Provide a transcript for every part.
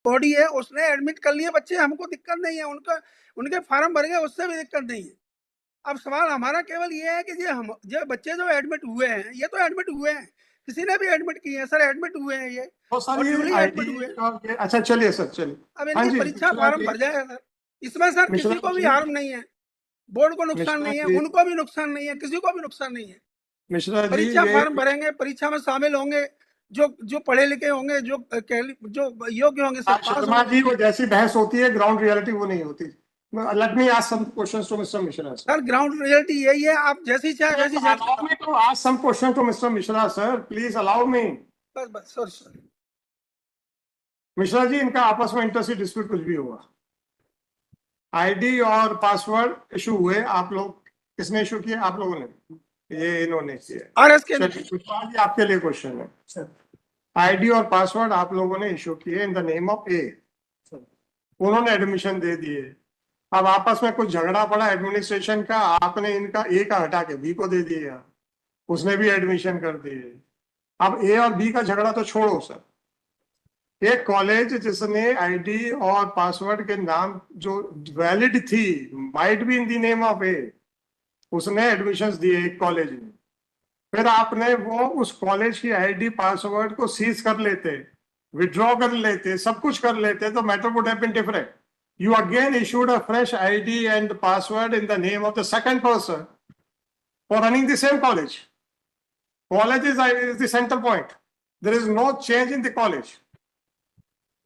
Body है उसने admit कर लिए बच्चे, हमको दिक्कत नहीं है, उनके फार्म भर गए, उससे भी दिक्कत नहीं है। अब सवाल हमारा केवल ये है कि जो बच्चे जो एडमिट हुए हैं, ये तो एडमिट हुए हैं, किसी ने भी एडमिट किए हैं सर, एडमिट हुए हैं ये, और ड्यूली एडमिट हुए हैं। अच्छा चलिए सर, चलिए। अब इनकी परीक्षा फार्म भर जाएगा सर, इसमें सर किसी को भी हार्म नहीं है, बोर्ड को नुकसान नहीं है, उनको भी नुकसान नहीं है, किसी को भी नुकसान नहीं है। मिश्रा जी परीक्षा फार्म भरेंगे, परीक्षा में शामिल होंगे, जो पढ़े लिखे होंगे, जो योग्य होंगे सर, पास शर्मा जी, वो जैसी बहस होती है ग्राउंड रियलिटी वो नहीं होती। Let me ask some questions to Mr. Mishra. Sir ground reality यही है, आप जैसी चाहे वैसी चाहे। Allow me to ask some questions to Mr. Mishra, sir. Please allow me. बस सर। मिश्रा जी, इनका आपस में इंटरसी डिस्प्यूट कुछ भी हुआ, आईडी और पासवर्ड इशू हुए, आप लोग किसने इशू किया? आप लोगों ने, ये इन्होंने किया। आरएस के आपके लिए क्वेश्चन है, आईडी और पासवर्ड आप लोगों ने इशू किए इन द नेम ऑफ ए, उन्होंने एडमिशन दे दिए। अब आपस में कुछ झगड़ा पड़ा एडमिनिस्ट्रेशन का, आपने इनका ए का हटा के बी को दे दिया, उसने भी एडमिशन कर दिए। अब ए और बी का झगड़ा तो छोड़ो सर, एक कॉलेज जिसने आईडी और पासवर्ड के नाम जो वैलिड थी, might be in the name of a, उसने एडमिशंस दिए एक कॉलेज में, फिर आपने वो उस कॉलेज की आईडी पासवर्ड को सीज कर लेते, विड्रॉ कर लेते, सब कुछ कर लेते, तो matter would have been different. You again issued a fresh ID and password in the name of the second person for running the same college. College is the center point. There is no change in the college.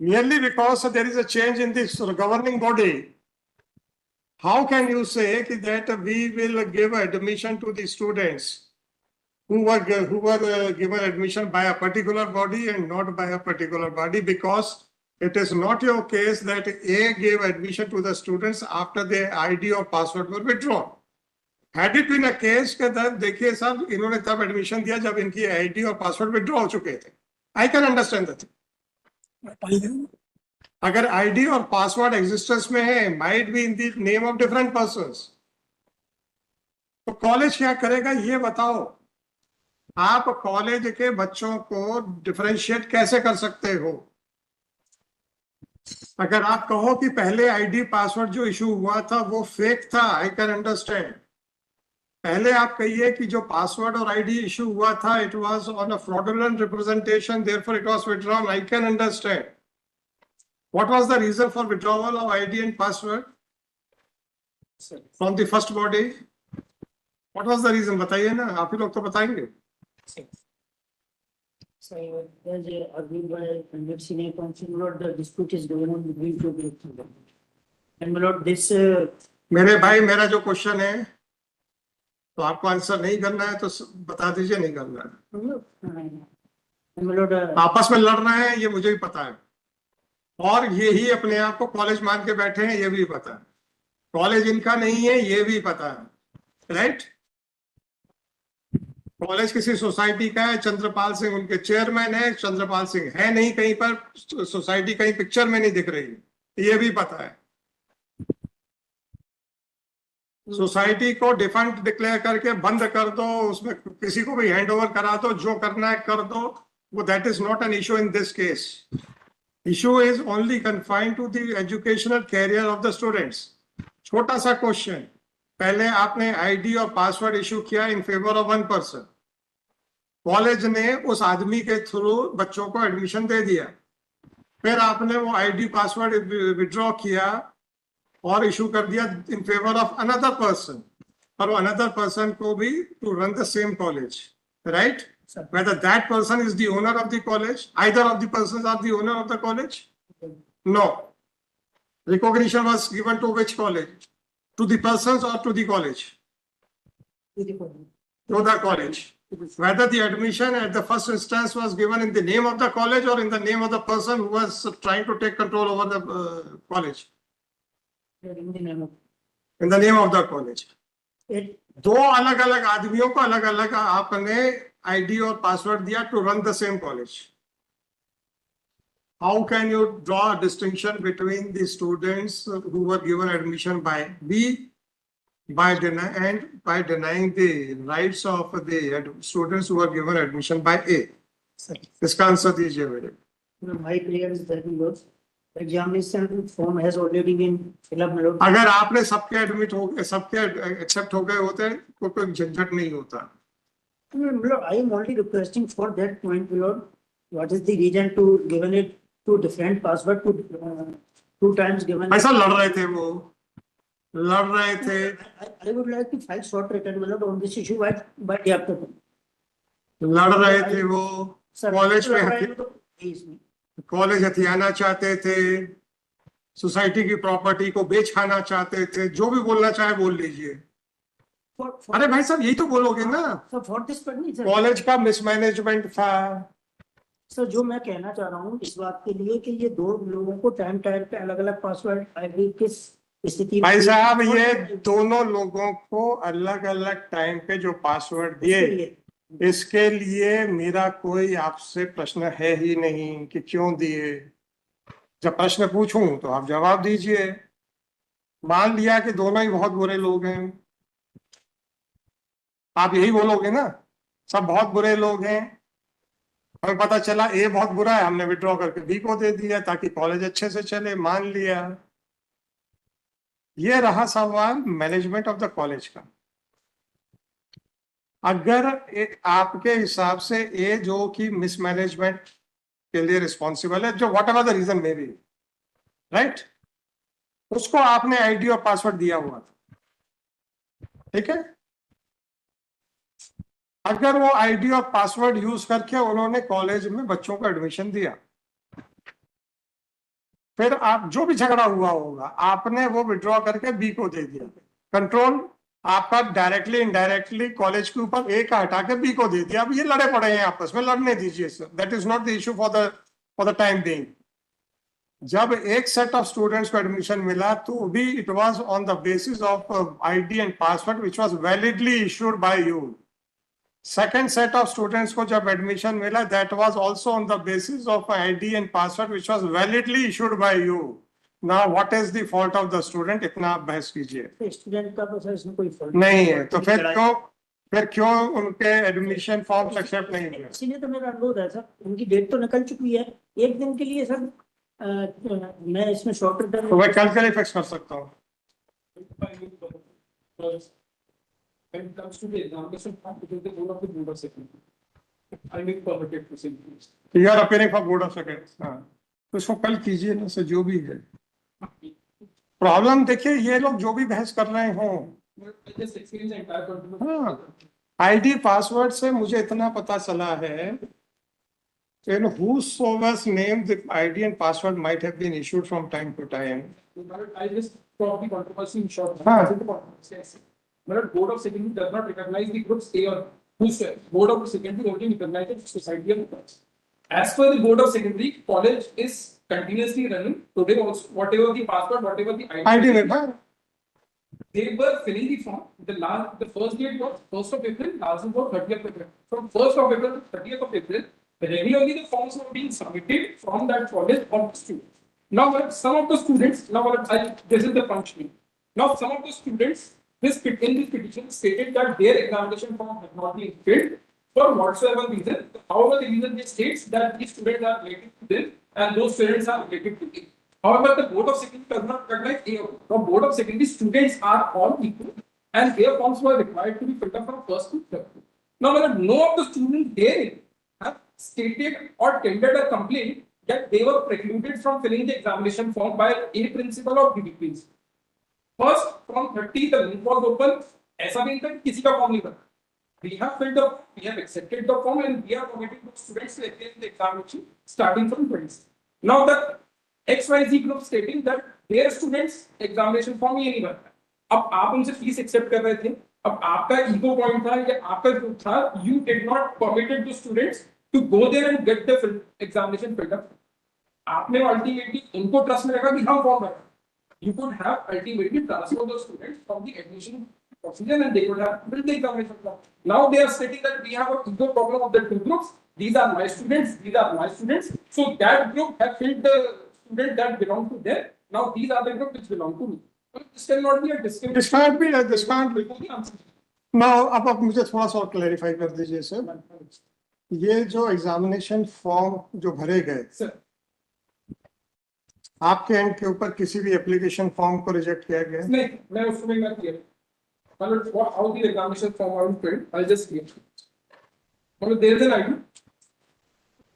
Merely because there is a change in the governing body, how can you say that we will give admission to the students who were given admission by a particular body and not by a particular body? Because it is not your case that A gave admission to the students after their ID or password were withdrawn. Had it been a case that देखिए साहब, इन्होंने तब admission दिया जब इनकी ID और password withdraw हो चुके थे, I can understand that. अगर आईडी और पासवर्ड एग्जिस्टेंस में है, might be in the name of different persons, तो कॉलेज क्या करेगा ये बताओ। आप कॉलेज के बच्चों को डिफरेंशिएट कैसे कर सकते हो? अगर आप कहो कि पहले आईडी पासवर्ड जो इशू हुआ था वो फेक था, आई कैन अंडरस्टैंड। पहले आप कहिए कि जो पासवर्ड और आईडी इशू हुआ था, it was on a fraudulent representation, therefore it was withdrawn, I can understand. What was the reason for withdrawal of ID and password from the first body? What was the reason, बताइए ना, आप ही लोग तो बताएंगे। So, as argued by conduct senior counsel, Lord, the dispute is going on between two groups. And Lord, this. मेरे भाई, मेरा जो क्वेश्चन है तो आपको आंसर नहीं करना है तो बता दीजिए, नहीं करना है। Lord, आपस में लड़ रहे हैं ये मुझे भी पता है, और ये ही अपने आप को कॉलेज मान के बैठे हैं ये भी पता है, कॉलेज इनका नहीं है ये भी पता है, राइट? कॉलेज किसी सोसाइटी का है, चंद्रपाल सिंह उनके चेयरमैन है, चंद्रपाल सिंह है नहीं कहीं पर, सोसाइटी कहीं पिक्चर में नहीं दिख रही, ये भी पता है। सोसाइटी को डिफंक्ट डिक्लेयर करके बंद कर दो, उसमें किसी को भी हैंड ओवर करा दो, जो करना है कर दो, वो that is not an issue in this case. Issue is only confined to the educational career of the students. छोटा सा क्वेश्चन, पहले आपने आईडी और पासवर्ड इशू किया इन favour of one person, college ने उस आदमी के थ्रू बच्चों को एडमिशन दे दिया, फिर आपने वो आईडी पासवर्ड विड्रॉ किया और इशू कर दिया in favour of another person, और वो अनदर पर्सन को भी to run the same college, right? Whether that person is the owner of the college, either of the persons are the owner of the college? No. Recognition was given to which college? To the persons or to the college? To the college. Whether the admission at the first instance was given in the name of the college or in the name of the person who was trying to take control over the college? in the name of. In the name of the college. दो अलग अलग आदमियों को अलग अलग आपने ID और password दिया to run the same college. How can you draw a distinction between the students who were given admission by B by denying the rights of the students who were given admission by A? इसका answer दीजिए मेरे। My clear is that was Examination form has already been filled up, my lord. अगर आपने सबके admit हो गए, सबके accept हो गए होते तो कोई झंझट नहीं होता। My lord, I am only requesting for that point, my lord. What is the reason to given it to different password to two times given? ऐसा लड़ रहे थे वो, लड़ रहे थे। I would like to file short written, my lord, on this issue by the afternoon. लड़ रहे थे वो, Sir, कॉलेज लड़ पे रहे हैं तो please me. कॉलेज हथियाना चाहते थे, सोसाइटी की प्रॉपर्टी को बेच खाना चाहते थे, जो भी बोलना चाहे बोल लीजिए। For- अरे भाई साहब यही तो बोलोगे ना, So for this purpose, sir. College का मिसमैनेजमेंट था। सर जो मैं कहना चाह रहा हूँ इस बात के लिए कि ये दो लोगों को टाइम टाइम पे अलग अलग पासवर्ड आईडी किस स्थिति में भाई साहब ये दोनों लोगों को अलग अलग टाइम पे जो पासवर्ड दिए, इसके लिए मेरा कोई आपसे प्रश्न है ही नहीं कि क्यों दिए। जब प्रश्न पूछूं तो आप जवाब दीजिए। मान लिया कि दोनों ही बहुत बुरे लोग हैं, आप यही बोलोगे ना, सब बहुत बुरे लोग हैं। हमें पता चला ए बहुत बुरा है, हमने विड्रॉ करके बी को दे दिया ताकि कॉलेज अच्छे से चले, मान लिया। ये रहा सवाल मैनेजमेंट ऑफ द कॉलेज का। अगर आपके हिसाब से ए जो कि मिसमैनेजमेंट के लिए रिस्पॉन्सिबल है, जो whatever the reason may be, right, उसको आपने आईडी और पासवर्ड दिया हुआ था, ठीक है। अगर वो आईडी और पासवर्ड यूज करके उन्होंने कॉलेज में बच्चों को एडमिशन दिया, फिर आप जो भी झगड़ा हुआ होगा आपने वो विड्रॉ करके बी को दे दिया, कंट्रोल आपका डायरेक्टली इनडायरेक्टली कॉलेज के ऊपर ए का हटा के बी को दे दिया। अब ये लड़े पड़े हैं आपस में, लड़ने दीजिए sir, that is not the issue for the time being. जब एक सेट ऑफ स्टूडेंट्स को एडमिशन मिला तो भी it was on the basis of ID and password which was validly issued by you. Second set of students को जब admission मिला, that was also on the basis of ID and password which was validly issued by you. Now what is the fault of the student? इतना आप बहस कीजिए। Student का तो sir इसमें कोई फर्क नहीं है तो फिर क्यों उनके एडमिशन फॉर्म एक्सेप्ट नहीं हुए? इसीलिए तो मेरा अनुरोध है सर, उनकी डेट तो निकल चुकी है, एक दिन के लिए सर मैं इसमें शॉर्ट रिटर्न तो मैं कल के लिए फिक्स कर सकता हूँ। When it comes to the examination form, it is the role of the board of secretary. I will permitted to simply. You are appearing for board of secretaries। हाँ, तो इसको कल कीजिए ना सर, जो भी है। प्रॉब्लम देखिए, ये लोग जो भी बहस कर रहे हों, Just experience the entire particular. हाँ, आईडी पासवर्ड से मुझे इतना पता चला है, in whosoever's name the ID and password might have been issued from time to time. I just probably controversy in short. हाँ। But board of secretary does not recognize the groups A or whose board of secretary only recognizes society of groups. As per the board of secretary, college is continuously running today also. Whatever the password, whatever the ID में हाँ, they were filling the form. The first date was 1st of April, last date was 30th of April. From 1st of April to 30th of April, regularly the forms were being submitted from that college of the student. Now, some of the students, this is the functioning. Now, some of the students, in this petition stated that their examination form has not been filled for whatsoever reason. However, the reason they states that these students are related to them and those students are related to them. However, the board of secretary does not recognize A. From board of secretary, students are all equal and their forms were required to be filled up from first to third. Now, whether no of the students there have stated or tendered a complaint that they were precluded from filling the examination form by A principal or B principal. First, from 30, the link was open. ऐसा भी नहीं किसी का form नहीं बना. We have filled the, we have accepted the form and we are permitting the students to attend the examination starting from 20. Now the XYZ group stating that their students examination form ये नहीं बना. अब आप उनसे fees accept कर रहे थे. अब आपका ईगो पॉइंट था या आपका ग्रुप था. You did not permitted the students to go there and get the examination filled up. आपने अल्टीमेटली उनको ट्रस्ट में रखा कि हम फॉर्म भरें. You could have ultimately transferred those students from the admission procedure and they could have built the examination form. Now they are stating that we have a ego problem of the two groups. These are my students, these are my students. So that group have filled the student that belong to them. Now these are the group which belong to me. This cannot be a discrimination. this can't be. Now अब आप मुझे थोड़ा सा और clarify कर दीजिए sir, ये जो एग्जामिनेशन फॉर्म जो भरे गए, Sir, आपके एंड के ऊपर किसी भी एप्लीकेशन फॉर्म को रिजेक्ट किया गया है? नहीं, मैं उसमें मैं क्लियर मतलब how the examination form are filled, I'll just clear. मतलब there is an ID,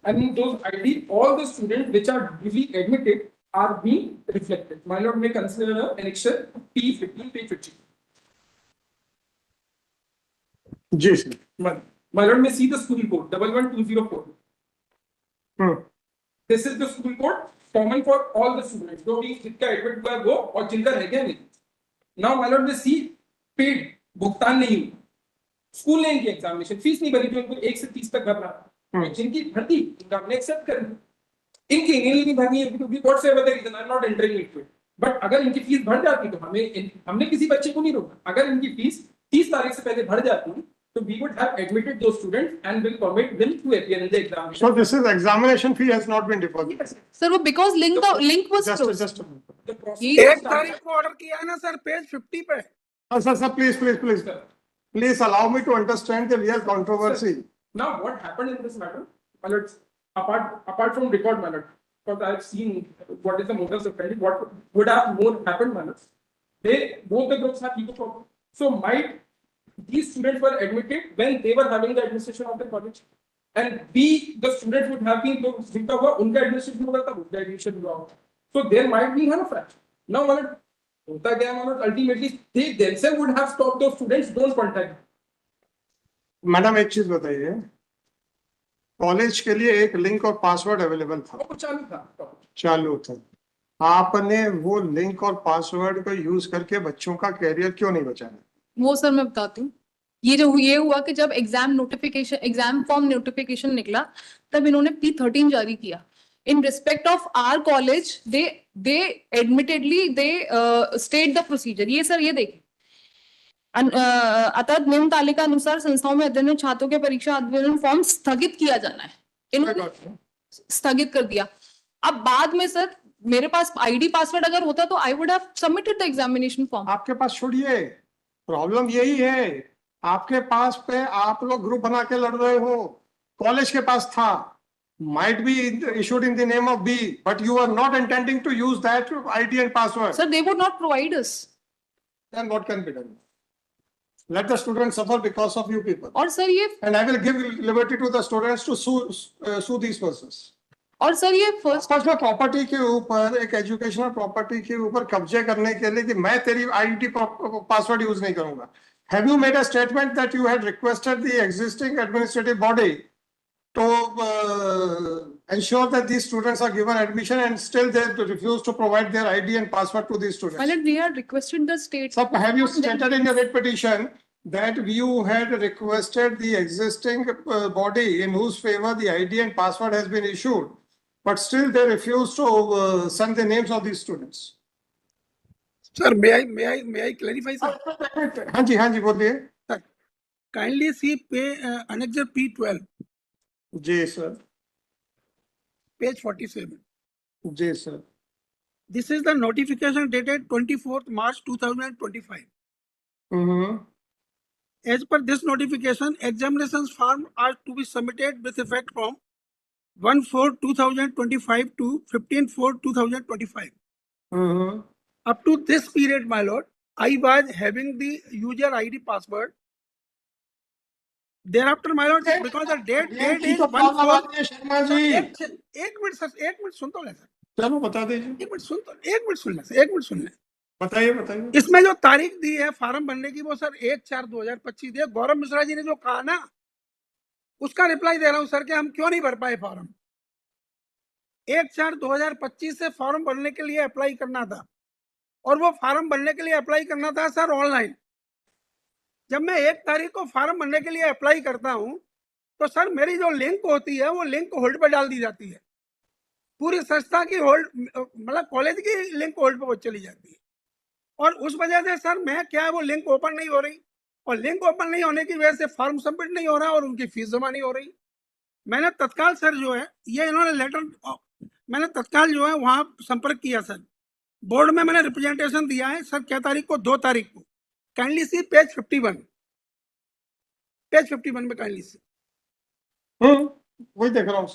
and in those ID, all the students which are duly admitted are being reflected. My lord may consider an annexure P15, P15. जी sir. My lord may see the school code 11204. Hmm. This is the school code common for all the students. जो भी जिनका admit हुआ है वो और जिनका रह गया नहीं. Now my lord may see paid भुगतान नहीं हुआ. स्कूल ने इनकी एग्जामिनेशन फीस नहीं भरी जो इनको 1 से 30 तक भरना था. और जिनकी भरती उनका हमने एक्सेप्ट कर लिया. इनकी नहीं भरनी है क्योंकि whatsoever the reason I'm not entering into it. But अगर इनकी फीस भर जाती तो हमने किसी बच्चे को नहीं रोका. अगर इनकी फीस 30 तारीख से पहले भर जाती so we would have admitted those students and will permit them to appear in the examination. So this is examination fee has not been deposited. Yes, sir वो because link was Just closed. just a minute. the process ये एक started. तारीख को order किया है ना sir, page 50 पे. Sir, please allow me to understand the real controversy. Now, what happened in this matter? My lord, apart from record, my lord, because I have seen what is the modus operandi, what would have more happened, my lord. Both the groups have legal problem. So, these students were admitted when they were having the administration of the college, and the students would have been जिनका हुआ उनका administration होगा तब उनका admission हुआ होगा. So, there might be a fraction. Now, my lord, होता क्या है, my lord, ultimately they themselves would have stopped those students. Don't contact. Madam एक चीज बताइए, कॉलेज के लिए एक लिंक और पासवर्ड अवेलेबल था, वो चालू था. चालू था. आपने वो लिंक और पासवर्ड को यूज करके बच्चों का कैरियर क्यों नहीं बचाया? वो सर मैं बताती हूँ. ये हुआ कि जब एग्जाम फॉर्म नोटिफिकेशन निकला तब इन्होंने P13 जारी किया. In respect of our college they admittedly they state the procedure. ये सर ये देखिए, अतः निम्न तालिका अनुसार संस्थाओं में अध्ययन छात्रों के परीक्षा आवेदन फॉर्म स्थगित किया जाना है. इन्होंने स्थगित कर दिया. अब बाद में सर मेरे पास आईडी पासवर्ड अगर होता तो I would have submitted the examination form. आपके पास छोड़िए, प्रॉब्लम यही है, आपके पास पे आप लोग ग्रुप बना के लड़ रहे हो. कॉलेज के पास था, might be issued in the name of B, but you are not intending to use that ID and password. Sir they would not provide us. Then what can be done? Let the students suffer because of you people. और sir ये And I will give liberty to the students to sue these persons. और sir ये first first में property के ऊपर, एक educational property के ऊपर कब्जे करने के लिए कि मैं तेरी आईडी पासवर्ड यूज नहीं करूंगा. Have you made a statement that you had requested the existing administrative body to ensure that these students are given admission and still they refuse to provide their ID and password to these students? Well, we had requested the state. Sir, have you stated in your writ petition that you had requested the existing body in whose favor the ID and password has been issued, but still they refuse to send the names of these students? Sir, may I clarify, sir? हाँ जी बोलिए. Sir, kindly see annexure P12, जी sir. page 47. जी sir. This is the notification dated 24th March 2025. Hmm. As per this notification, examinations form are to be submitted with effect from 1/4/2025 to 15/4/2025. Hmm. Up to this period, my lord, I was having the user ID password. Thereafter, my lord, because the date is 1/4. Sharma ji, एक minute sir, एक minute सुन तो ले sir, चलो बता दीजिए. एक minute सुन ले sir, एक मिनट सुन ले. बताइए. इसमें जो तारीख दी है फार्म भरने की वो सर 1/4/2025 दी है. गौरव मिश्रा जी ने जो कहा ना, उसका रिप्लाई दे रहा हूं सर कि हम क्यों नहीं भर पाए फॉर्म. 1/4/2025 से फॉर्म भरने के लिए अप्लाई करना था, और वो फॉर्म भरने के लिए अप्लाई करना था सर ऑनलाइन. जब मैं 1 तारीख को फॉर्म भरने के लिए अप्लाई करता हूं तो सर मेरी जो लिंक होती है वो लिंक होल्ड पर डाल दी जाती है. पूरी संस्था की होल्ड, मतलब कॉलेज की लिंक होल्ड पर चली जाती है, और उस वजह से सर मैं क्या है वो लिंक ओपन नहीं हो रही, और लिंक ओपन नहीं होने की वजह से फॉर्म सबमिट नहीं हो रहा और उनकी फीस जमा नहीं हो रही. मैंने तत्काल सर जो है ये इन्होंने लेटर, मैंने तत्काल जो है वहाँ संपर्क किया सर. बोर्ड में मैंने रिप्रेजेंटेशन दिया है सर. क्या तारीख को? 2 तारीख को. काइंडली सी पेज 51 में काइंडली सी. वही देख रहा हूँ.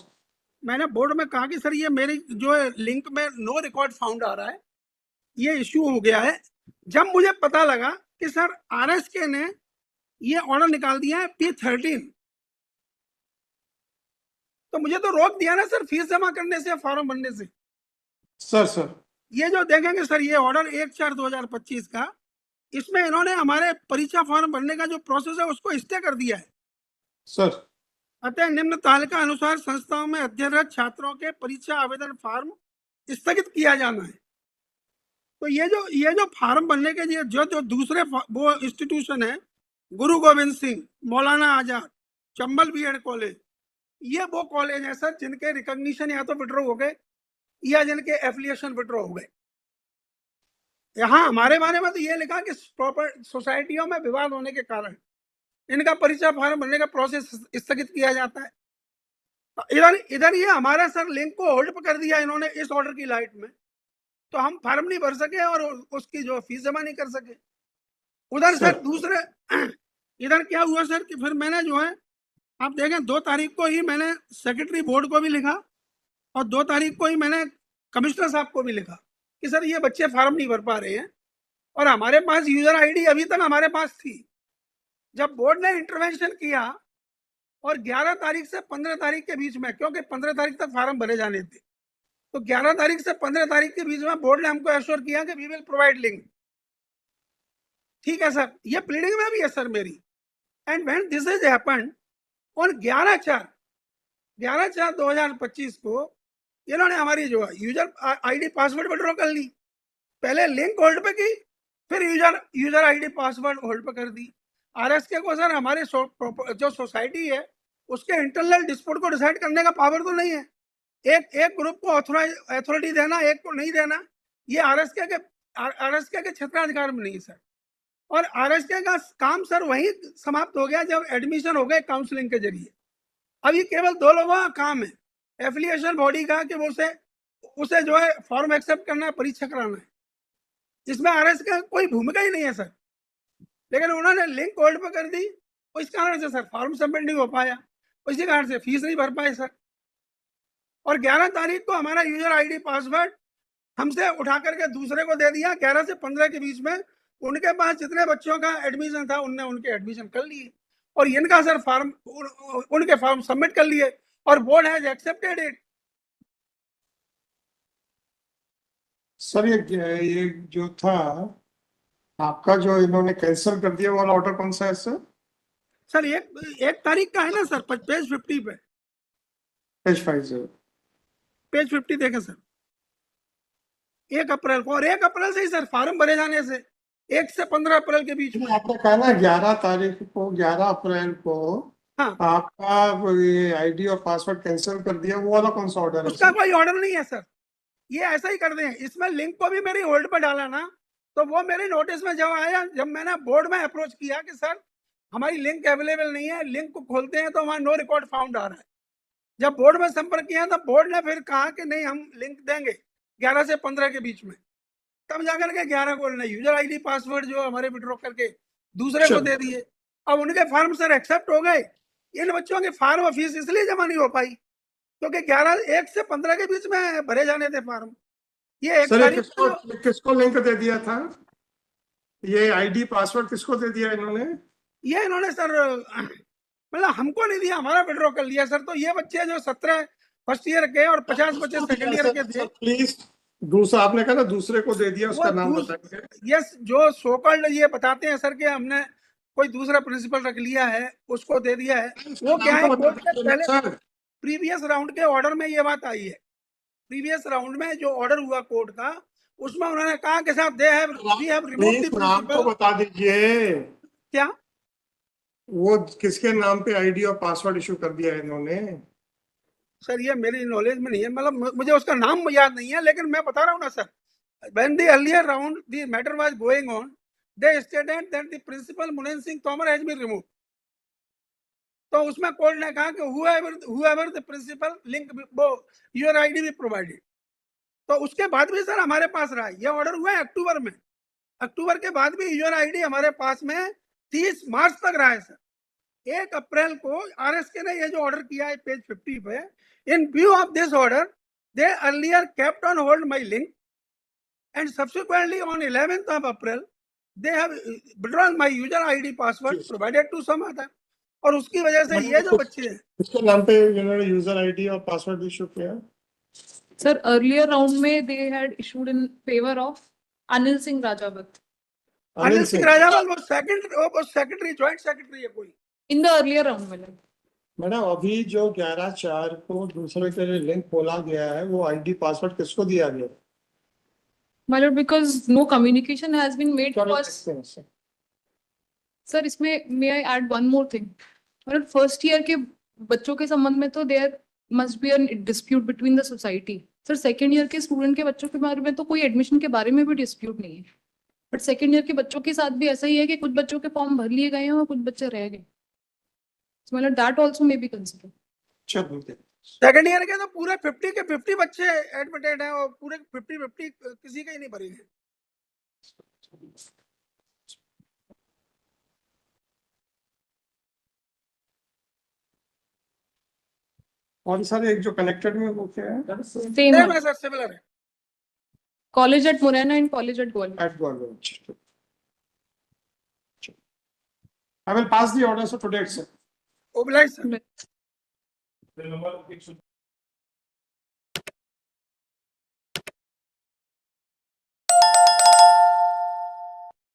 मैंने बोर्ड में कहा कि सर ये मेरी जो है लिंक में नो रिकॉर्ड फाउंड आ रहा है, ये इश्यू हो गया है। जब मुझे पता लगा कि सर आरएसके ने ये ऑर्डर निकाल दिया है P13, तो मुझे तो रोक दिया ना सर फीस जमा करने से, फॉर्म भरने से। सर ये जो देखेंगे सर ये ऑर्डर 1/4/2025 का, इसमें इन्होंने हमारे परीक्षा फॉर्म भरने का जो प्रोसेस है उसको स्टे कर दिया है। सर अतः निम्न तालिका अनुसार संस्थाओं में अध्ययनरत छात्रों के परीक्षा आवेदन फॉर्म स्थगित किया जाना है। तो ये जो फॉर्म भरने के लिए जो दूसरे वो इंस्टीट्यूशन है, गुरु गोविंद सिंह, मौलाना आजाद, चंबल बीएड कॉलेज, ये वो कॉलेज है सर जिनके रिकॉग्निशन या तो विड्रॉ हो गए या जिनके एफिलिएशन विड्रॉ हो गए। यहाँ हमारे बारे में तो ये लिखा कि प्रॉपर सोसाइटियों में विवाद होने के कारण इनका परीक्षा फॉर्म भरने का प्रोसेस स्थगित किया जाता है। इधर ये हमारा सर लिंक को होल्ड पर कर दिया इन्होंने इस ऑर्डर की लाइट में, तो हम फॉर्म नहीं भर सके और उसकी जो फीस जमा नहीं कर सके। उधर सर दूसरे इधर क्या हुआ सर कि फिर मैंने जो है आप देखें 2 तारीख को ही मैंने सेक्रेटरी बोर्ड को भी लिखा और 2 तारीख को ही मैंने कमिश्नर साहब को भी लिखा कि सर ये बच्चे फॉर्म नहीं भर पा रहे हैं और हमारे पास यूजर आईडी अभी तक हमारे पास थी। जब बोर्ड ने इंटरवेंशन किया और 11 तारीख से 15 तारीख के बीच में, क्योंकि 15 तारीख तक फॉर्म भरे जाने थे, तो 11 तारीख से 15 तारीख के बीच में बोर्ड ने हमको एश्योर किया कि वी विल प्रोवाइड लिंक। ठीक है सर, ये प्लीडिंग में भी है सर मेरी। And when this is happened on 11/4/2025 को इन्होंने हमारी जो यूजर आईडी पासवर्ड विड्रॉ कर ली। पहले लिंक होल्ड पे की, फिर यूजर आईडी पासवर्ड होल्ड पे कर दी। आरएसके को सर हमारे जो सोसाइटी है उसके इंटरनल डिस्प्यूट को डिसाइड करने का पावर तो नहीं है। एक ग्रुप को अथॉरिटी देना, एक को नहीं देना, ये आरएसके के क्षेत्राधिकार में नहीं है सर। और आरएसके का काम सर वही समाप्त हो गया जब एडमिशन हो गए काउंसलिंग के जरिए। अभी केवल 2 लोगों का काम है एफिलिएशन बॉडी का कि वो उसे जो है फॉर्म एक्सेप्ट करना है, परीक्षा कराना है। इसमें आरएसके का कोई भूमिका ही नहीं है सर। लेकिन उन्होंने लिंक होल्ड पर कर दी, इस कारण से सर फॉर्म सबमिट नहीं हो पाया, इसी कारण से फीस नहीं भर पाए सर। और 11 तारीख को हमारा यूजर आईडी पासवर्ड हमसे उठा करके दूसरे को दे दिया। 11 से 15 के बीच में उनके पास जितने बच्चों का एडमिशन था उनने उनके एडमिशन कर लिए और इनका सर फॉर्म उनके फॉर्म सबमिट कर लिए और board has accepted it. Sir ये जो था आपका जो इन्होंने कैंसिल कर दिया वाला ऑर्डर कौन सा है सर? सर एक तारीख का है ना सर, पेज 50 पे, पेज 50 पेज 50 देखें सर, 1 अप्रैल को। और 1 अप्रैल से ही सर फॉर्म भरे जाने से 1 से 15 अप्रैल के बीच में। आपने कहा ना 11 तारीख को, 11 अप्रैल को हाँ, आपका ये आईडी और पासवर्ड कैंसिल कर दिया, वो वाला कौन सा ऑर्डर है? उसका कोई ऑर्डर नहीं है सर, ये ऐसा ही कर दें। इसमें लिंक को भी मेरी होल्ड पर डाला ना, तो वो मेरे नोटिस में जब आया, जब मैंने बोर्ड में अप्रोच किया कि सर हमारी लिंक अवेलेबल नहीं है, लिंक को खोलते हैं तो वहाँ नो रिकॉर्ड फाउंड आ रहा है। जब बोर्ड में संपर्क किया तो बोर्ड ने फिर कहा कि नहीं हम लिंक देंगे 11 से 15 के बीच में। तब जाकर के 11 को यूजर आईडी पासवर्ड जो हमारे विड्रॉ करके दूसरे को दे दिए। अब उनके फॉर्म सर एक्सेप्ट हो गए, इन बच्चों के फॉर्म और फीस इसलिए जमा नहीं हो पाई क्योंकि 1 से 15 के बीच में भरे जाने थे फॉर्म। ये 1 तारीख को किसको लिंक दे दिया था? ये आईडी पासवर्ड किसको दे दिया इन्होंने? ये इन्होंने सर मतलब हमको नहीं दिया, हमारा विड्रॉ कर लिया सर। तो ये बच्चे जो 17 फर्स्ट ईयर के और 50 बच्चे सेकंड ईयर के थे, प्लीज दूसरा आपने कहा ना दूसरे को दे दिया, उसका नाम बताइए। यस, जो सो कॉल्ड ये बताते हैं सर कि हमने कोई दूसरा प्रिंसिपल रख लिया है, उसको दे दिया है। वो क्या है, कोर्ट के पहले प्रीवियस राउंड के ऑर्डर में ये बात आई है। प्रीवियस राउंड में जो ऑर्डर हुआ कोर्ट का, उसमें उन्होंने कहा कि साहब वी हैव रिमूव्ड द नाम तो बता दीजिए। क्या वो किसके नाम पे आईडी और पासवर्ड इशू कर दिया है इन्होंने? सर ये मेरी नॉलेज में नहीं है, मतलब मुझे उसका नाम याद नहीं है, लेकिन मैं बता रहा हूँ ना sir, when the earlier round the matter was going on, they stated that the principal Munin Singh Tomar has been removed। तो उसमें कोर्ट ने कहा कि whoever the principal link वो your ID भी provided। तो उसके बाद भी सर हमारे पास रहा है, ये ऑर्डर हुआ है अक्टूबर में। अक्टूबर के बाद भी यूजर आईडी हमारे पास में 30 मार्च तक रहा है सर। 1 अप्रैल को RSK ने ये जो ऑर्डर किया है पेज 50 पे, इन view of this order they earlier kept on hold my link and subsequently on 11th of April they have withdrawn my user ID password provided to some other, और उसकी वजह से ये जो बच्चे हैं इसके नाम पे इन्होंने यूजर आईडी और पासवर्ड इशू किया। Sir, earlier round में they had issued in favor of Anil Singh Rajawat. Anil Singh Rajawal वो सेक्रेटरी ज्वाइंट सेक्रेटरी है कोई। In the earlier round में like. मैडम अभी जो 11/4 को दूसरे के लिए लिंक खोला गया है वो आईडी पासवर्ड किसको दिया गया? My lord, because no communication has been made चलो because देखते हैं सर। सर इसमें may I add one more thing? मतलब फर्स्ट ईयर के बच्चों के संबंध में तो there must be a dispute between the society. Sir second year के स्टूडेंट के बच्चों के बारे में तो कोई एडमिशन के बारे में भी डिस्प्यूट नहीं है, बट सेकेंड ईयर के बच्चों के साथ भी ऐसा ही है कि कुछ बच्चों के फॉर्म भर लिए गए हैं और कुछ बच्चे रह गए। मतलब that also may be consider. चलो सेकंड ईयर के तो पूरे 50 के 50 बच्चे एडमिटेड हैं और पूरे 50 किसी के ही नहीं भरेंगे। और सर एक जो कनेक्टेड में वो क्या है? सेम सेम है, है सर, सिमिलर है। College eight Morena and college eight Gwalior. At Guwahati. I will pass the order so today itself. Obliged sir. The number of